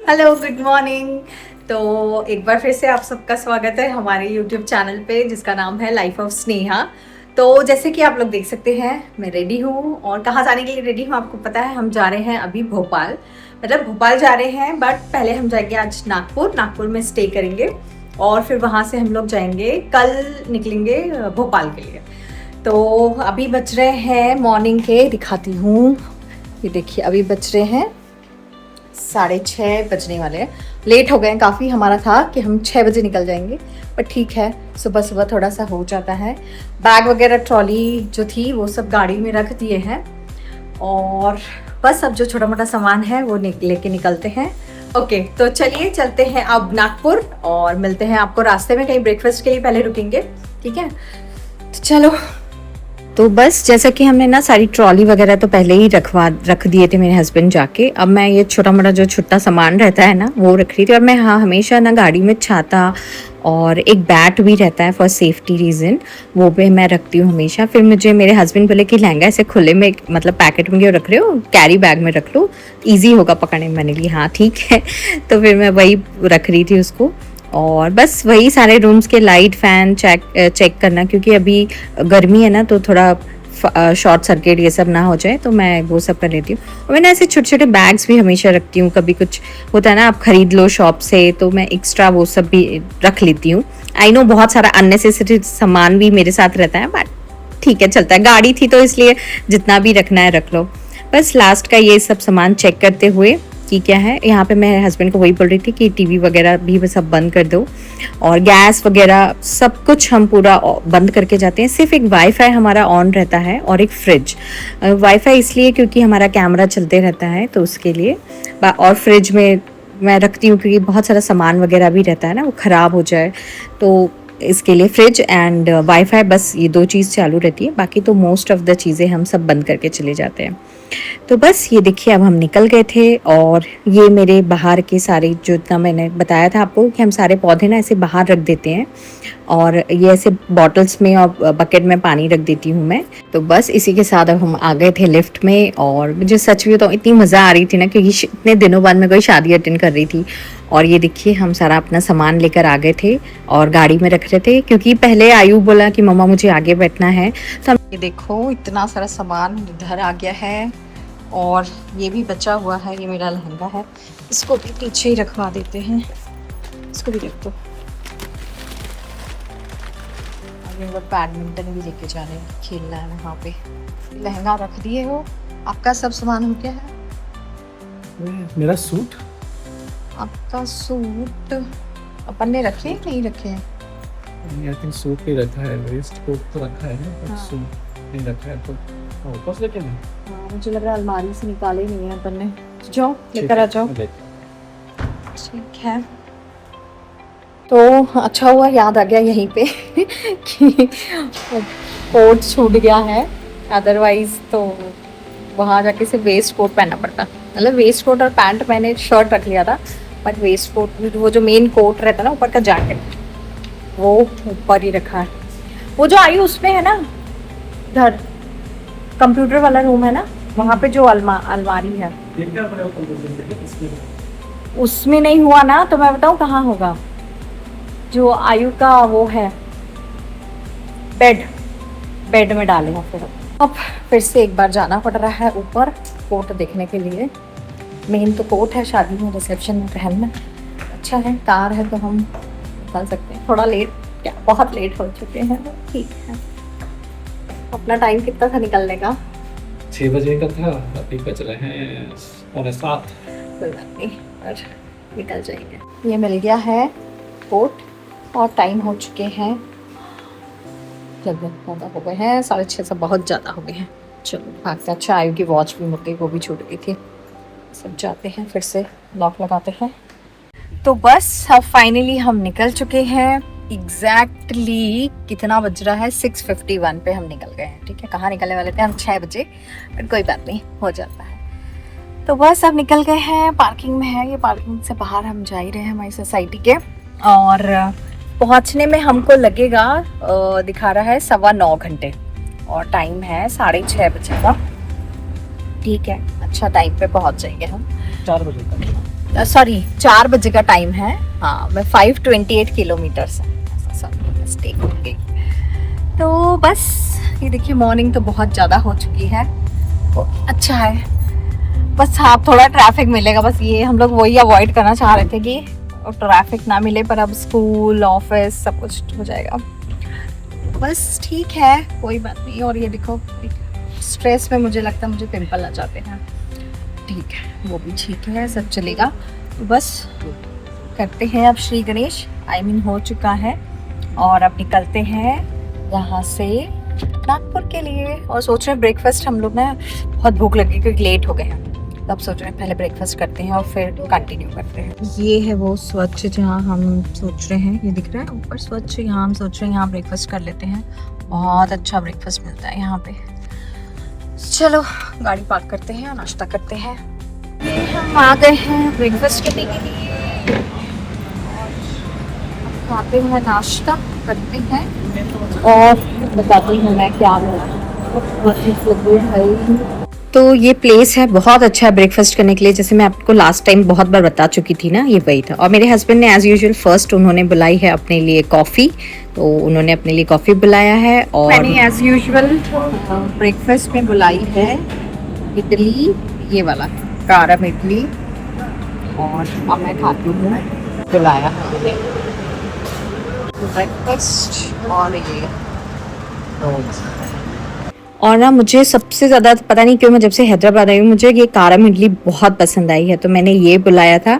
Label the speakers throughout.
Speaker 1: Hello good morning. तो एक बार फिर से आप सबका स्वागत है हमारे यूट्यूब चैनल पे जिसका नाम है लाइफ ऑफ स्नेहा। तो जैसे कि आप लोग देख सकते हैं मैं रेडी हूँ और कहाँ जाने के लिए रेडी हूँ आपको पता है। हम जा रहे हैं अभी भोपाल, मतलब भोपाल जा रहे हैं, बट पहले हम जाएंगे आज नागपुर में स्टे करेंगे और फिर वहाँ से हम लोग जाएंगे, कल निकलेंगे भोपाल के लिए। तो अभी बज रहे हैं मॉर्निंग के, दिखाती हूँ, ये देखिए अभी बज रहे हैं 6:30 बजने वाले हैं। लेट हो गए काफ़ी, हमारा था कि हम 6 बजे निकल जाएंगे, पर ठीक है सुबह सुबह थोड़ा सा हो जाता है। बैग वगैरह ट्रॉली जो थी वो सब गाड़ी में रख दिए हैं और बस अब जो छोटा मोटा सामान है वो लेके निकलते हैं। ओके तो चलिए चलते हैं अब नागपुर और मिलते हैं आपको रास्ते में, कहीं ब्रेकफास्ट के लिए पहले रुकेंगे, ठीक है। तो चलो, तो बस जैसा कि हमने ना सारी ट्रॉली वगैरह तो पहले ही रख दिए थे मेरे हस्बैंड जाके। अब मैं ये छोटा मोटा जो छुट्टा सामान रहता है ना वो रख रही थी। और मैं हमेशा ना गाड़ी में छाता और एक बैट भी रहता है फॉर सेफ्टी रीज़न, वो भी मैं रखती हूँ हमेशा। फिर मुझे मेरे हस्बैंड बोले कि लहंगा ऐसे खुले में, मतलब पैकेट में क्यों रख रहे हो, कैरी बैग में रख लो, ईजी होगा पकड़ने में। मैंने लिया हाँ ठीक है। तो फिर मैं वही रख रही थी उसको और बस वही सारे रूम्स के लाइट फैन चेक करना, क्योंकि अभी गर्मी है ना तो थोड़ा शॉर्ट सर्किट ये सब ना हो जाए, तो मैं वो सब कर लेती हूँ। और मैंने ऐसे छोटे छोटे बैग्स भी हमेशा रखती हूँ, कभी कुछ होता है ना आप खरीद लो शॉप से, तो मैं एक्स्ट्रा वो सब भी रख लेती हूँ। आई नो बहुत सारा अननेसेसरी सामान भी मेरे साथ रहता है, बट ठीक है चलता है, गाड़ी थी तो इसलिए जितना भी रखना है रख लो। बस लास्ट का ये सब सामान चेक करते हुए कि क्या है, यहाँ पे मैं हस्बैंड को वही बोल रही थी कि टीवी वगैरह भी सब बंद कर दो और गैस वगैरह सब कुछ हम पूरा बंद करके जाते हैं। सिर्फ एक वाईफाई हमारा ऑन रहता है और एक फ्रिज। वाईफाई इसलिए क्योंकि हमारा कैमरा चलते रहता है तो उसके लिए, और फ्रिज में मैं रखती हूँ क्योंकि बहुत सारा सामान वगैरह भी रहता है ना, वो ख़राब हो जाए तो इसके लिए फ्रिज एंड वाईफाई, बस ये 2 चीज़ चालू रहती है। बाकी तो मोस्ट ऑफ द चीज़ें हम सब बंद करके चले जाते हैं। तो बस ये देखिए अब हम निकल गए थे और ये मेरे बाहर के सारे, जो इतना मैंने बताया था आपको कि हम सारे पौधे ना ऐसे बाहर रख देते हैं और ये ऐसे बॉटल्स में और बकेट में पानी रख देती हूँ मैं। तो बस इसी के साथ अब हम आ गए थे लिफ्ट में। और मुझे सच में तो इतनी मज़ा आ रही थी ना, क्योंकि इतने दिनों बाद मैं कोई शादी अटेंड कर रही थी। और ये देखिए हम सारा अपना सामान लेकर आ गए थे और गाड़ी में रख रहे थे, क्योंकि पहले आयु बोला कि मम्मा मुझे आगे बैठना है। तो ये देखो इतना सारा सामान इधर आ गया है और ये भी बचा हुआ है, ये मेरा लहंगा है, इसको भी पीछे ही रखवा देते हैं, इसको भी रख दो। और बैडमिंटन भी लेके जा रहे हैं, खेलना है वहाँ पे। लहंगा रख दिए हो, आपका सब सामान हो गया है।
Speaker 2: मेरा सूट,
Speaker 1: आपका सूट अपन ने रखे नहीं रखे हैं?
Speaker 2: आई थिंक सूट ही रखा है, वेस्ट कोट तो रखा है ना, पर सूट नहीं रखा है। तो वापस लेके नहीं,
Speaker 1: हाँ मुझे लग रहा है अलमारी से निकाले नहीं है अपन ने। जाओ लेकर आ जाओ। ठीक है, तो अच्छा हुआ याद आ गया यहीं पे कि कोट छूट गया है, अदरवाइज तो वहाँ जाके सिर्फ वेस्ट कोट पहनना पड़ता। मतलब वेस्ट कोट और पैंट, मैंने शर्ट रख लिया था, बट वेस्ट कोट, वो जो मेन कोट रहता है ना ऊपर का जैकेट, वो ऊपर ही रखा है। वो जो आई उसमें है ना, इधर कंप्यूटर वाला रूम है ना, वहाँ पे जो अलमारी है उसमें नहीं हुआ ना, तो मैं बताऊँ कहाँ होगा। जो आयु का वो है बेड में डालेगा। फिर अब फिर से एक बार जाना पड़ रहा है ऊपर कोट देखने के लिए। मेन तो कोट है, शादी में रिसेप्शन में पहनना अच्छा है। कार है तो हम निकल सकते हैं, थोड़ा लेट, क्या बहुत लेट हो चुके हैं, ठीक है। अपना टाइम कितना था निकलने का?
Speaker 2: 6 बजे का था, अभी बज रहे हैं 7:15।
Speaker 1: कोई बात नहीं, और निकल जाएंगे। ये मिल गया है कोट और टाइम हो चुके हैं, ज़्यादा हो गए हैं, 6:30 से बहुत ज़्यादा हो गए हैं। चलो भागते। अच्छा आयु की वॉच भी मुझे, वो भी छूट गई थी। सब जाते हैं, फिर से लॉक लगाते हैं। तो बस अब फाइनली हम निकल चुके हैं। एग्जैक्टली कितना बज रहा है, 6:51 पे हम निकल गए हैं, ठीक है। कहाँ निकलने वाले थे हम 6 बजे, पर कोई बात नहीं, हो जाता है। तो बस अब निकल गए हैं, पार्किंग में है ये, पार्किंग से बाहर हम जा ही रहे हैं हमारी सोसाइटी के। और पहुंचने में हमको लगेगा, दिखा रहा है 9.25 घंटे और टाइम है 6:30 बजे का, ठीक है। अच्छा टाइम पे पहुंच जाएंगे हम।
Speaker 2: 4 बजे तक
Speaker 1: सॉरी 4 बजे का टाइम है। हाँ, मैं 528 किलोमीटर से मिस्टेक हो गई। तो बस ये देखिए मॉर्निंग तो बहुत ज़्यादा हो चुकी है। तो अच्छा है, बस हाँ थोड़ा ट्रैफिक मिलेगा, बस ये हम लोग वही अवॉइड करना चाह रहे थे कि ट्रैफिक ना मिले, पर अब स्कूल ऑफिस सब कुछ हो जाएगा। बस ठीक है, कोई बात नहीं। और ये देखो स्ट्रेस में मुझे लगता है मुझे पिंपल आ जाते हैं। ठीक है, वो भी ठीक है, सब चलेगा। तो बस करते हैं अब श्री गणेश हो चुका है और अब निकलते हैं यहाँ से नागपुर के लिए। और सोच रहे हैं ब्रेकफास्ट, हम लोग ना बहुत भूख लगी क्योंकि लेट हो गए हैं, तब सोच रहे हैं पहले ब्रेकफास्ट करते हैं और फिर कंटिन्यू करते हैं। ये है वो स्वच्छ जहाँ हम सोच रहे हैं, ये दिख रहा है ऊपर स्वच्छ, यहाँ हम सोच रहे हैं यहाँ ब्रेकफास्ट कर लेते हैं। बहुत अच्छा ब्रेकफास्ट मिलता है यहाँ पे। चलो गाड़ी पार्क करते हैं और नाश्ता करते हैं। ये हम आ गए हैं ब्रेकफास्ट करने के लिए, खाते हैं नाश्ता करते हैं और बताती हूँ मैं क्या है। तो ये प्लेस है बहुत अच्छा है ब्रेकफास्ट करने के लिए, जैसे मैं आपको लास्ट टाइम बहुत बार बता चुकी थी ना, ये वही था। और मेरे हस्बैंड ने एज यूजुअल फर्स्ट उन्होंने बुलाई है अपने लिए कॉफ़ी, तो उन्होंने अपने लिए कॉफ़ी बुलाया है। और मैंने एज यूजुअल ब्रेकफास्ट में बुलाई है इडली, ये वाला कारम इडली, और अब मैं खाती हूँ बुलाया है ब्रेकफास्ट। और ना मुझे सबसे ज़्यादा पता नहीं क्यों, मैं जब से हैदराबाद आई हूँ मुझे ये कारम इडली बहुत पसंद आई है, तो मैंने ये बुलाया था।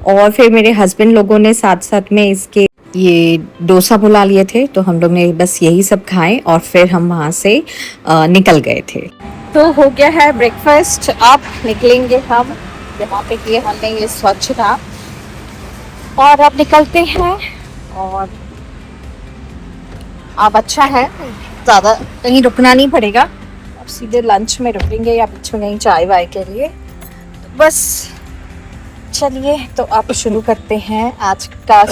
Speaker 1: और फिर मेरे हस्बैंड लोगों ने साथ साथ में इसके ये डोसा बुला लिए थे, तो हम लोग ने बस यही सब खाए और फिर हम वहाँ से निकल गए थे। तो हो गया है ब्रेकफास्ट, अब निकलेंगे हम यहाँ पे किए हमने ये स्वच्छ था, और अब निकलते हैं। और अब अच्छा है, ज़्यादा कहीं रुकना नहीं पड़ेगा, अब सीधे लंच में रुकेंगे या बीच में कहीं चाय वाय के लिए। तो बस चलिए, तो आप शुरू करते हैं आज का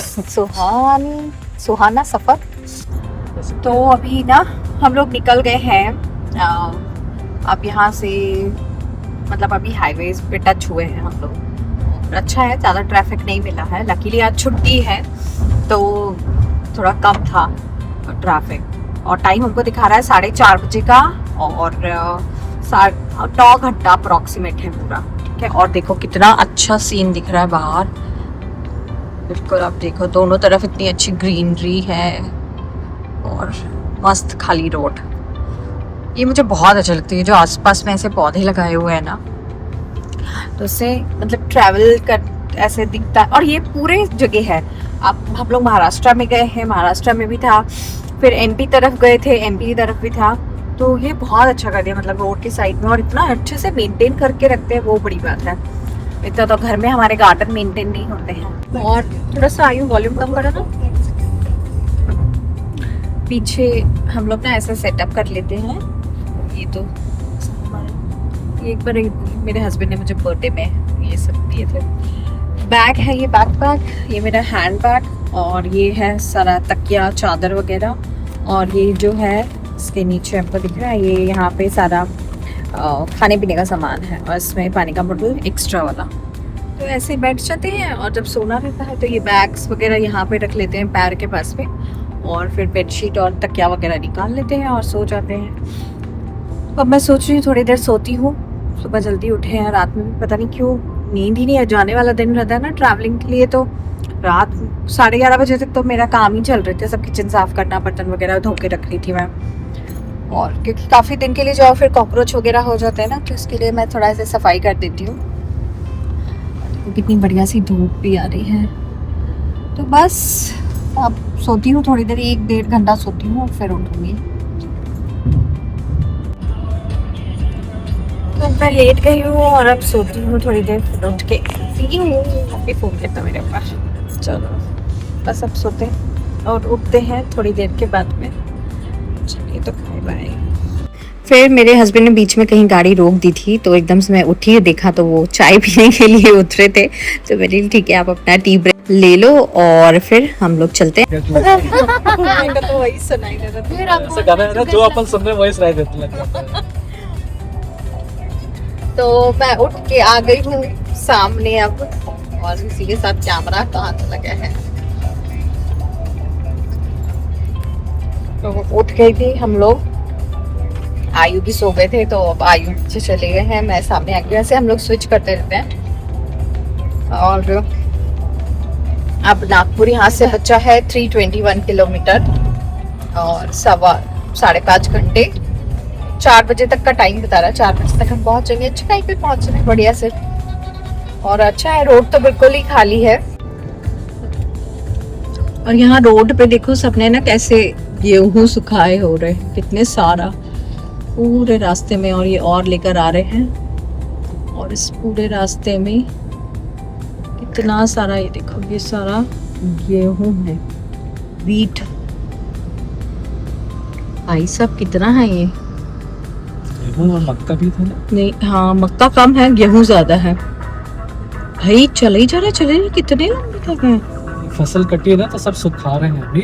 Speaker 1: सुहाना सफ़र। तो अभी ना हम लोग निकल गए हैं, अब यहाँ से मतलब अभी हाईवेज पे टच हुए हैं हम लोग। अच्छा है, ज़्यादा ट्रैफिक नहीं मिला है, लकीली आज छुट्टी है तो थोड़ा कम था ट्रैफिक। और टाइम हमको दिखा रहा है 4:30 बजे का, और 9 घंटा अप्रॉक्सीमेट है पूरा। ठीक है, और देखो कितना अच्छा सीन दिख रहा है बाहर, बिल्कुल आप देखो दोनों तरफ इतनी अच्छी ग्रीनरी है और मस्त खाली रोड। ये मुझे बहुत अच्छा लगता है, जो आसपास में ऐसे पौधे लगाए हुए हैं ना, तो उससे मतलब ट्रैवल कर ऐसे दिखता है। और ये पूरे जगह है, आप हम लोग महाराष्ट्र में गए हैं, महाराष्ट्र में भी था, फिर एमपी तरफ गए थे, एमपी की तरफ भी था। तो ये बहुत अच्छा कर दिया मतलब रोड की साइड में, और इतना अच्छे से मेंटेन करके रखते हैं, वो बड़ी बात है। इतना तो घर में हमारे गार्डन मेंटेन नहीं होते हैं। और थोड़ा सा आयु वॉल्यूम कम करो ना, पीछे हम लोग ना ऐसा सेटअप कर लेते हैं। ये तो एक बार मेरे हस्बैंड ने मुझे बर्थडे में ये सब दिए थे। बैग है ये बैकपैक, ये मेरा हैंड बैग, और ये है सारा तकिया चादर वगैरह। और ये जो है इसके नीचे आपको दिख रहा है, ये यहाँ पे सारा खाने पीने का सामान है, और इसमें पानी का बोतल एक्स्ट्रा वाला। तो ऐसे बैठ जाते हैं, और जब सोना रहता है तो ये बैग्स वगैरह यहाँ पे रख लेते हैं पैर के पास में, और फिर बेडशीट और तकिया वगैरह निकाल लेते हैं और सो जाते हैं। अब मैं सोच रही हूँ थोड़ी देर सोती हूँ, सुबह जल्दी उठे हैं, रात में पता नहीं क्यों नींद ही नहीं है। जाने वाला दिन रहता है ना ट्रैवलिंग के लिए, तो रात 11:30 बजे तक तो मेरा काम ही चल रहे थे, सब किचन साफ करना, बर्तन वगैरह धो के रख रही थी मैं। और क्योंकि काफ़ी दिन के लिए जाओ फिर कॉकरोच वगैरह हो जाते हैं ना, तो इसके लिए मैं थोड़ा ऐसे सफाई कर देती हूँ। कितनी बढ़िया सी धूप भी आ रही है। तो बस अब सोती हूँ थोड़ी देर, 1-1.5 घंटा सोती हूँ, फिर उठूँगी। तो मैं लेट गई हूँ और अब सोती हूँ थोड़ी देर, फिर उठ के अभी फ़ोन करता मेरे पास। चलो बस अब सोते हैं और उठते हैं थोड़ी देर के बाद में। चलिए तो बाय बाय। फिर मेरे हस्बैंड ने बीच में कहीं गाड़ी रोक दी थी, तो एकदम से मैं उठी और देखा तो वो चाय पीने के लिए उतरे थे। तो मैंने ठीक है आप अपना टी ब्रेक ले लो और फिर हम लोग चलते हैं। तो वही सुनाई दे रहा था,
Speaker 2: गाना है ना जो अपन सुन रहे हैं वही सुनाई देता है।
Speaker 1: तो मैं उठ के आ गई हूँ सामने अब, और इसी के साथ कैमरा कहाँ चला गया है। तो उठ गई थी हम लोग, आयु भी सो गए थे, तो अब आयु से चले गए हैं, मैं सामने आ गई। वैसे हम लोग स्विच करते रहते हैं। और अब नागपुर यहाँ से बचा है 321 किलोमीटर और 5.5 घंटे। 4 बजे तक का टाइम बता रहा है, 4 बजे तक हम पहुंचेंगे। अच्छे टाइम पे पहुंच रहे हैं, बढ़िया से। और अच्छा है, रोड तो बिल्कुल ही खाली है। और यहाँ रोड पे देखो सबने ना कैसे गेहूं सुखाए हो रहे हैं, कितने सारा पूरे रास्ते में। और ये और लेकर आ रहे हैं, और इस पूरे रास्ते में कितना सारा, ये देखो ये सारा गेहूं है, व्हीट। भाई सब कितना है ये।
Speaker 2: मक्का भी था ना?
Speaker 1: नहीं, हाँ मक्का कम है, गेहूं ज्यादा है। भाई चले ही जा रहे, चले ही, कितने लंबे तक हैं।
Speaker 2: फसल कटी है ना, तो सब सुखा रहे हैं अभी।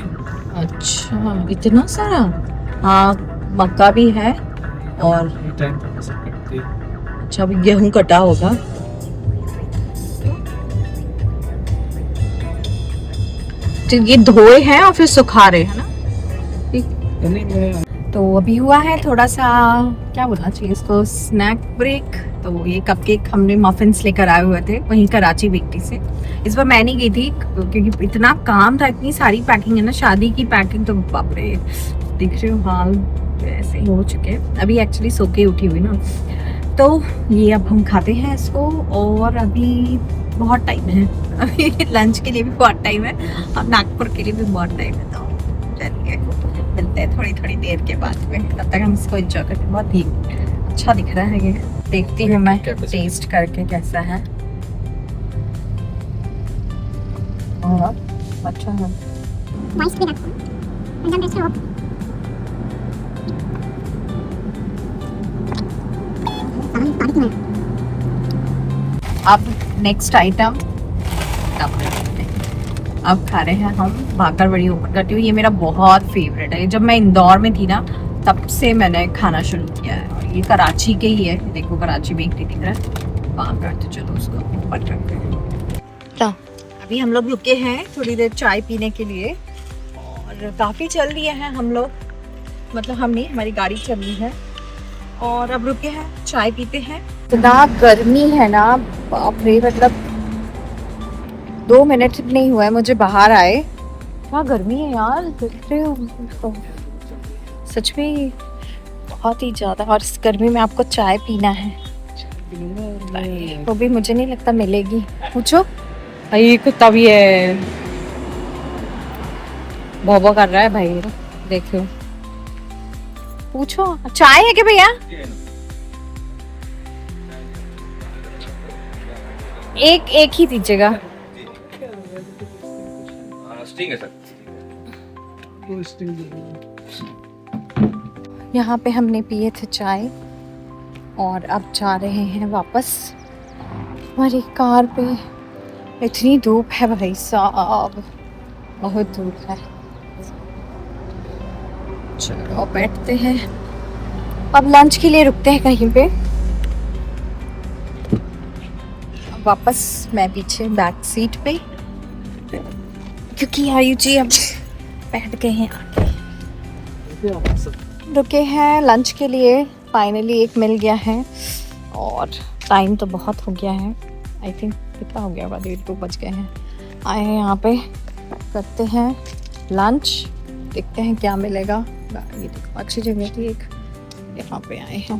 Speaker 1: अच्छा, इतना सारा। हाँ मक्का भी है। और
Speaker 2: ये टाइम पे फसल कटती है।
Speaker 1: अच्छा, अभी गेहूं कटा होगा। तो ये धोए हैं और फिर सुखा रहे हैं ना। तो अभी हुआ है थोड़ा सा, क्या बोलना चाहिए इसको, स्नैक ब्रेक। तो ये कपकेक हमने मफिन्स लेकर आए हुए थे वहीं कराची बेकरी से। इस बार मैं नहीं गई थी क्योंकि इतना काम था, इतनी सारी पैकिंग है ना, शादी की पैकिंग। तो बाप रे, दिख रहे हो हाल ऐसे ही हो चुके हैं। अभी एक्चुअली सो के उठी हुई ना, तो ये अब हम खाते हैं इसको। और अभी बहुत टाइम है, अभी लंच के लिए भी बहुत टाइम है और नागपुर के लिए भी बहुत टाइम है। तो चलिए मिलते हैं थोड़ी थोड़ी देर के बाद में, तब तक हम इसको एंजॉय करते हैं। बहुत ही अच्छा दिख रहा है ये, देखती हूँ मैं टेस्ट करके कैसा है। और अच्छा है, अब नेक्स्ट आइटम अब खा रहे हैं हम भाकर बड़ी ओपन करती हूँ। ये मेरा बहुत फेवरेट है, जब मैं इंदौर में थी ना तब से मैंने खाना शुरू किया है। और ये कराची के ही है, देखो कराची बेकरी दिख रहा है वहाँ का। तो चलो उसको ओपन करते हैं। तो अभी हम लोग रुके हैं थोड़ी देर चाय पीने के लिए, और काफ़ी चल लिए हैं हम लोग, मतलब हम नहीं, हमारी गाड़ी चल रही है। और अब रुके हैं, चाय पीते हैं। इतना गर्मी है ना, बाप रे, मतलब 2 मिनट नहीं हुआ है मुझे बाहर आए, क्या गर्मी है यार, देख रहे हो सच में बहुत ही ज़्यादा। और इस गर्मी में आपको चाय पीना है, वो भी मुझे नहीं लगता मिलेगी। पूछो, ये कुत्ता भी है, भौंभौं कर रहा है भाई, देखो। पूछो, चाय है क्या भैया? एक ही दीजिएगा। यहाँ पे हमने पिए थे चाय और अब जा रहे हैं वापस हमारी कार पे। इतनी धूप है भाई साहब, बहुत धूप है। चलो बैठते हैं, अब लंच के लिए रुकते हैं कहीं पे। वापस मैं पीछे बैक सीट पे, क्योंकि आयु जी अब बैठ गए हैं आगे। रुके हैं लंच के लिए, फाइनली एक मिल गया है। और टाइम तो बहुत हो गया है, आई थिंक कितना हो गया होगा, 1:30 बज गए हैं। आए हैं यहाँ पे, करते हैं लंच, देखते हैं क्या मिलेगा। ये देखो अच्छी जगह थी एक, यहाँ पे आए हैं।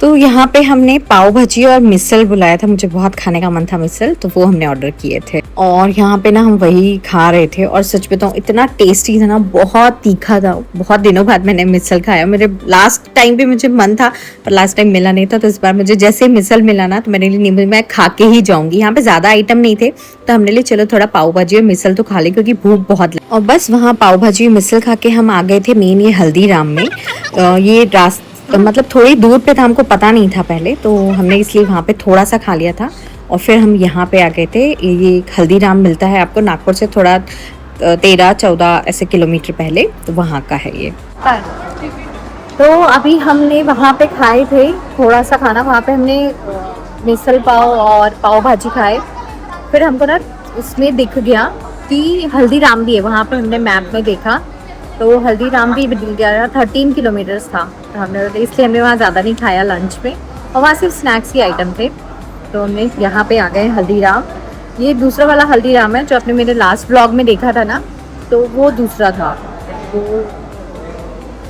Speaker 1: तो यहाँ पे हमने पाव भाजी और मिसल बुलाया था, मुझे बहुत खाने का मन था मिसल, तो वो हमने ऑर्डर किए थे। और यहाँ पे ना हम वही खा रहे थे, और सच बताऊँ इतना टेस्टी था ना, बहुत तीखा था। बहुत दिनों बाद मैंने मिसल खाया। मेरे लास्ट टाइम भी मुझे मन था, पर लास्ट टाइम मिला नहीं था, तो इस बार मुझे जैसे मिसल मिला ना, तो मेरे लिए नहीं, मैं खा के ही जाऊँगी। यहाँ पे ज़्यादा आइटम नहीं थे, तो हमने लिए चलो थोड़ा पाव भाजी और मिसल तो खा ले, क्योंकि भूख बहुत लगी। और बस वहाँ पाव भाजी और मिसल खा के हम आ गए थे मेन ये हल्दीराम में। ये मतलब थोड़ी दूर पे था, हमको पता नहीं था पहले, तो हमने इसलिए वहाँ पे थोड़ा सा खा लिया था। और फिर हम यहाँ पे आ गए थे। ये हल्दीराम मिलता है आपको नागपुर से थोड़ा 13-14 ऐसे किलोमीटर पहले, तो वहाँ का है ये। तो अभी हमने वहाँ पे खाए थे थोड़ा सा खाना, वहाँ पे हमने मिसल पाव और पाव भाजी खाए। फिर हमको ना उसमें दिख गया कि हल्दीराम भी है वहाँ पे, हमने मैप में देखा तो हल्दीराम भी दिख गया, 13 किलोमीटर्स था। तो हमने, इसलिए हमने वहाँ ज़्यादा नहीं खाया लंच में, और वहाँ सिर्फ स्नैक्स के आइटम थे। तो हमने यहाँ पे आ गए हल्दीराम। ये दूसरा वाला हल्दीराम है जो आपने मेरे लास्ट ब्लॉग में देखा था ना, तो वो दूसरा था, वो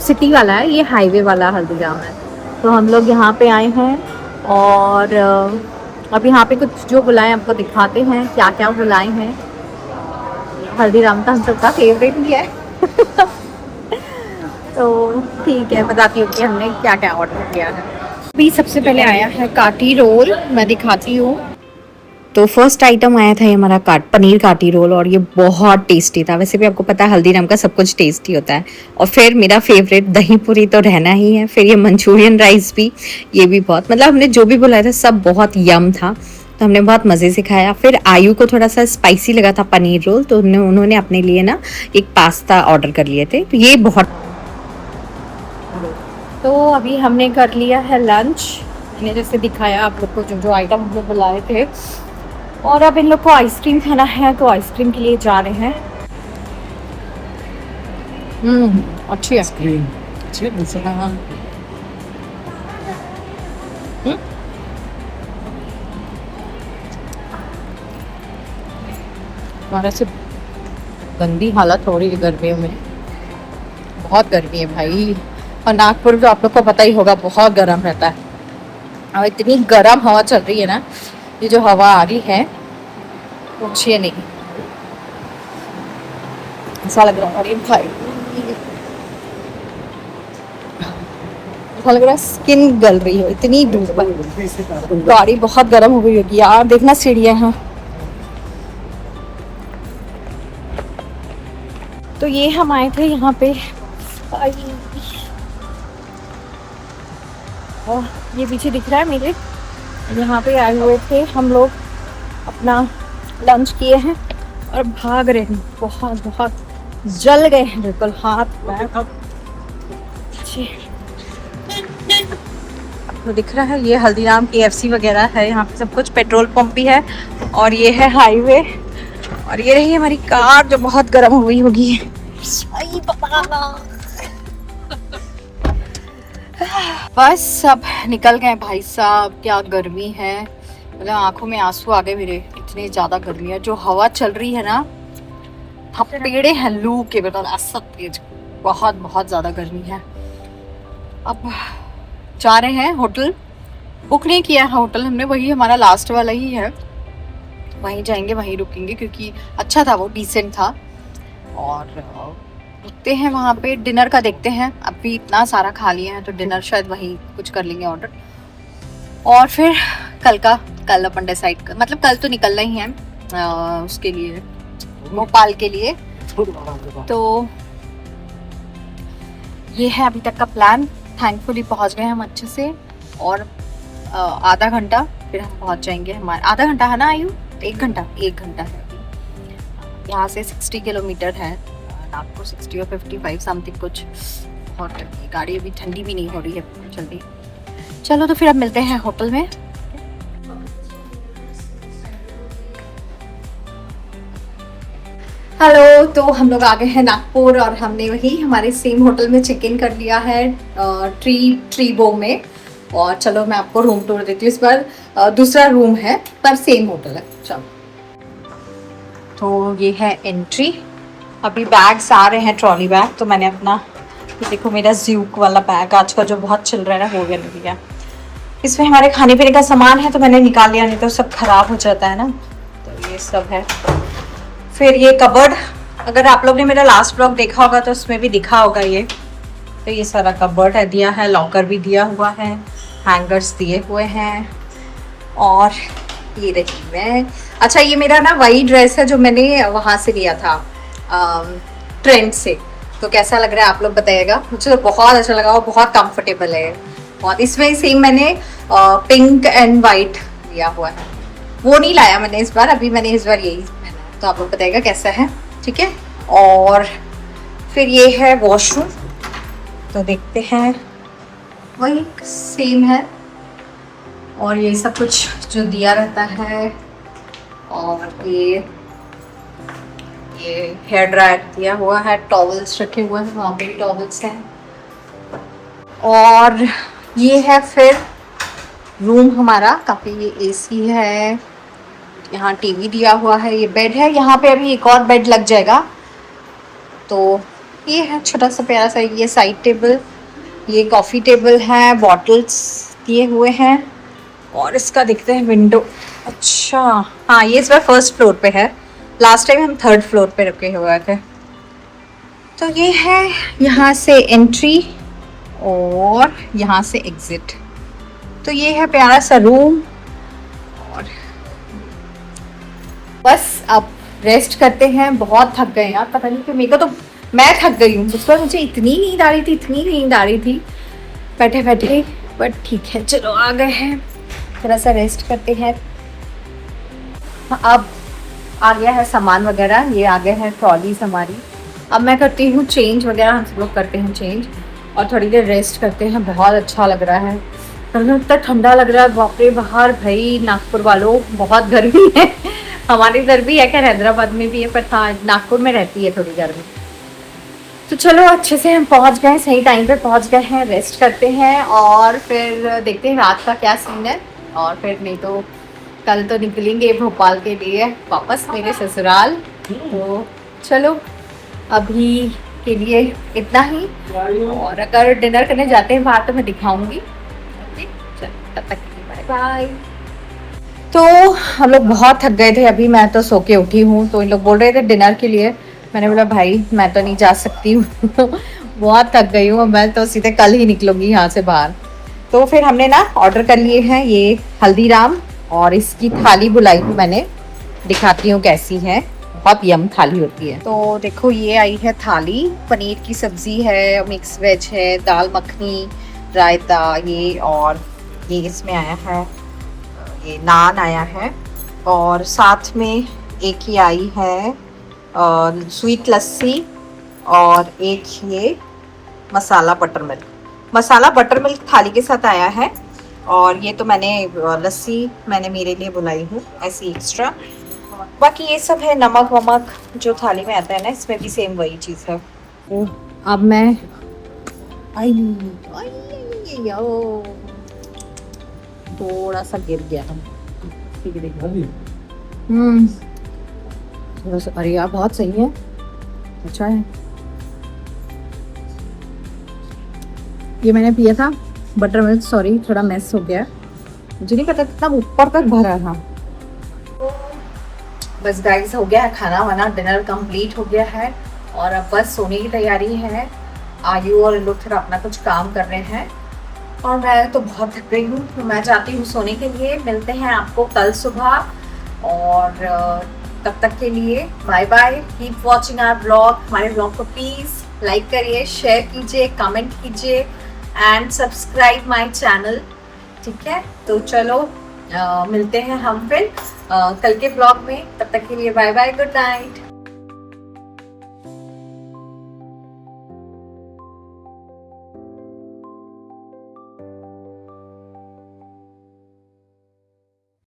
Speaker 1: सिटी वाला है, ये हाईवे वाला हल्दीराम है। तो हम लोग यहाँ पे आए हैं और अब यहाँ पे कुछ जो बुलाए आपको दिखाते हैं, क्या क्या बुलाए हैं। हल्दीराम का हम सबका फेवरेट भी है तो ठीक है, बताती हूँ कि हमने क्या क्या ऑर्डर किया है। अभी सबसे पहले आया है काटी रोल, मैं दिखाती हूँ। तो फर्स्ट आइटम आया था ये हमारा पनीर काटी रोल, और ये बहुत टेस्टी था। वैसे भी आपको पता है हल्दीराम का सब कुछ टेस्टी होता है। और फिर मेरा फेवरेट दही पूरी तो रहना ही है। फिर ये मंचूरियन राइस भी, ये भी बहुत, मतलब हमने जो भी बुलाया था सब बहुत यम था, तो हमने बहुत मज़े से खाया। फिर आयु को थोड़ा सा स्पाइसी लगा था पनीर रोल, तो उन्होंने अपने लिए ना एक पास्ता ऑर्डर कर लिए थे, तो ये बहुत। तो अभी हमने कर लिया है लंच, मैंने जैसे दिखाया आप लोग को जो जो आइटम हम लोग बुलाए थे। और अब इन लोग को आइसक्रीम खाना है, तो आइसक्रीम के लिए जा रहे हैं। अच्छी
Speaker 2: आइसक्रीम अच्छी है।
Speaker 1: हाँ। हमारा से गंदी हालत हो रही है गर्मियों में, बहुत गर्मी है भाई। और नागपुर तो आप लोग को पता ही होगा बहुत गर्म रहता है, और इतनी गर्म हवा चल रही है ना, ये जो हवा आ रही है पूछिए नहीं, ऐसा लग रहा है। अरे भाई ऐसा लग रहा है स्किन गल रही हो, इतनी धूप है, गाड़ी बहुत गर्म हो गई होगी यार। देखना सीढ़ियाँ हैं। तो ये हम आए थे यहाँ पे, और ये पीछे दिख रहा है मेरे, यहाँ पे आए हुए थे हम लोग, अपना लंच किए हैं और भाग रहे हैं। बहुत बहुत जल गए हैं बिल्कुल हाथ पैर। आपको दिख रहा है ये हल्दीराम KFC वगैरह है, यहाँ पे सब कुछ, पेट्रोल पंप भी है, और ये है हाईवे। और ये रही हमारी कार जो बहुत गर्म हो गई होगी। बस अब निकल गए भाई साहब, क्या गर्मी है, मतलब आंखों में आंसू आ गए मेरे, इतनी ज्यादा गर्मी है। जो हवा चल रही है ना, पेड़े हैं लू के, मतलब ऐसा तेज, बहुत बहुत ज्यादा गर्मी है। अब जा रहे हैं होटल, बुक नहीं किया है होटल हमने, वही हमारा लास्ट वाला ही है, वहीं जाएंगे, वहीं रुकेंगे, क्योंकि अच्छा था वो, डिसेंट था। और रुकते हैं वहाँ पे, डिनर का देखते हैं, अभी इतना सारा खा लिया है तो डिनर शायद वहीं कुछ कर लेंगे ऑर्डर। और फिर कल अपन डिसाइड कर, मतलब कल तो निकलना ही है उसके लिए, भोपाल के लिए। तो ये है अभी तक का प्लान। थैंकफुली पहुंच गए हम अच्छे से, और आधा घंटा फिर हम पहुंच जाएंगे। हमारे आधा घंटा है ना आयु, 1 घंटा है। यहाँ से 60 किलोमीटर है नागपुर, 60 और 55 समथिंग कुछ। बहुत गाड़ी अभी ठंडी भी नहीं हो रही है जल्दी। चलो तो फिर अब मिलते हैं होटल में। हेलो, तो हम लोग आ गए हैं नागपुर, और हमने वही हमारे सेम होटल में चेक इन कर लिया है, ट्रीबो में। और चलो मैं आपको रूम टूर देती हूँ। इस बार दूसरा रूम है पर सेम होटल है। चलो, तो ये है एंट्री। अभी बैग्स आ रहे हैं, ट्रॉली बैग। तो मैंने अपना, ये देखो मेरा ज़्यूक वाला बैग आज का जो बहुत चल रहा है ना, हो गया। इसमें हमारे खाने पीने का सामान है, तो मैंने निकाल लिया, नहीं तो सब खराब हो जाता है ना। तो ये सब है। फिर ये कबर्ड, अगर आप लोग ने मेरा लास्ट ब्लॉग देखा होगा तो उसमें भी दिखा होगा ये। तो ये सारा कबर्ड है, दिया है, लॉकर भी दिया हुआ है, हैंगर्स दिए हुए हैं। और ये रही मैं, अच्छा ये मेरा ना वही ड्रेस है जो मैंने वहाँ से लिया था, ट्रेंड से। तो कैसा लग रहा है आप लोग बताइएगा। मुझे तो बहुत अच्छा लगा और बहुत कंफर्टेबल है। और इसमें सेम मैंने पिंक एंड वाइट लिया हुआ है, वो नहीं लाया मैंने इस बार। अभी मैंने इस बार यही पहना, तो आप लोग बताइएगा कैसा है, ठीक है। और फिर ये है वॉशरूम, तो देखते हैं, वही सेम है। और ये सब कुछ जो दिया रहता है, और ये हेयर ड्रायर दिया हुआ है, टॉवल्स रखे हुए हैं, वहाँ पे भी टॉवल्स हैं। और ये है फिर रूम हमारा, काफ़ी ये एसी है, यहाँ टीवी दिया हुआ है, ये बेड है, यहाँ पे अभी एक और बेड लग जाएगा। तो ये है छोटा सा प्यारा सा ये साइड टेबल, ये कॉफ़ी टेबल है, बॉटल्स दिए हुए हैं। और इसका देखते हैं विंडो। अच्छा हाँ, ये इस बार फर्स्ट फ्लोर पे है, लास्ट टाइम हम थर्ड फ्लोर पे रखे हुए थे। तो ये है यहाँ से एंट्री और यहाँ से एग्जिट। तो ये है प्यारा सा रूम। और बस अब रेस्ट करते हैं, बहुत थक गए यार, पता नहीं क्यों, मेरे को तो, मैं थक गई हूँ। उस पर मुझे इतनी नींद आ रही थी, इतनी नींद आ रही थी बैठे बैठे, बट ठीक है चलो आ गए हैं, थोड़ा सा रेस्ट करते हैं। अब आ गया है सामान वगैरह, ये आ गया है ट्रॉलीज हमारी। अब मैं करती हूँ चेंज वगैरह, हम सब लोग करते हैं चेंज और थोड़ी देर रेस्ट करते हैं। बहुत अच्छा लग रहा है, इतना ठंडा लग रहा है, बाप रे बाहर भाई नागपुर वालों बहुत गर्मी है। हमारे इधर भी है, खैर हैदराबाद में भी है, पर हाँ नागपुर में रहती है थोड़ी गर्मी। तो चलो अच्छे से हम पहुंच गए, सही टाइम पे पहुंच गए हैं, रेस्ट करते हैं और फिर देखते हैं रात का क्या सीन है। और फिर नहीं तो कल तो निकलेंगे भोपाल के लिए वापस मेरे ससुराल। तो चलो अभी के लिए इतना ही, और अगर डिनर करने जाते हैं बाहर तो मैं दिखाऊंगी। चलो तब तक के लिए बाय बाय। तो हम लोग बहुत थक गए थे, अभी मैं तो सो के उठी हूँ। तो इन लोग बोल रहे थे डिनर के लिए, मैंने बोला भाई मैं तो नहीं जा सकती हूँ। बहुत थक गई हूँ, मैं तो सीधे कल ही निकलूंगी यहाँ से बाहर। तो फिर हमने ना ऑर्डर कर लिए हैं ये हल्दीराम, और इसकी थाली बुलाई हूँ मैंने, दिखाती हूँ कैसी है, बहुत यम थाली होती है। तो देखो ये आई है थाली, पनीर की सब्जी है, मिक्स वेज है, दाल मखनी, रायता ये, और ये इसमें आया है ये नान आया है, और साथ में एक ही आई है स्वीट लस्सी, और एक ये मसाला बटर मिल्क। मसाला बटर मिल्क थाली के साथ आया है, और ये तो मैंने लस्सी मैंने मेरे लिए बुलाई हूँ ऐसी एक्स्ट्रा। बाकी ये सब है नमक वमक जो थाली में आता है ना, इसमें भी सेम वही चीज़ है। तो अब मैं थोड़ा सा गिर गया हम, थोड़ा सा, अरे यार बहुत सही है, अच्छा है। ये मैंने पिया था बटर मिल्क, सॉरी थोड़ा मेस हो गया, मुझे नहीं पता कितना ऊपर तक भरा था। बस गाइस हो गया है खाना वाना, डिनर कंप्लीट हो गया है, और अब बस सोने की तैयारी है। आयु और लोग थोड़ा अपना कुछ काम कर रहे हैं, और मैं तो बहुत थक गई हूँ, तो मैं जाती हूँ सोने के लिए। मिलते हैं आपको कल सुबह, और तब तक के लिए bye bye. Keep watching our blog. हमारे ब्लॉग को प्लीज़ लाइक करिए, शेयर कीजिए, कमेंट कीजिए एंड सब्सक्राइब माय चैनल, ठीक है। तो चलो मिलते हैं हम फिर कल के ब्लॉग में, तब तक के लिए बाय बाय, गुड नाइट।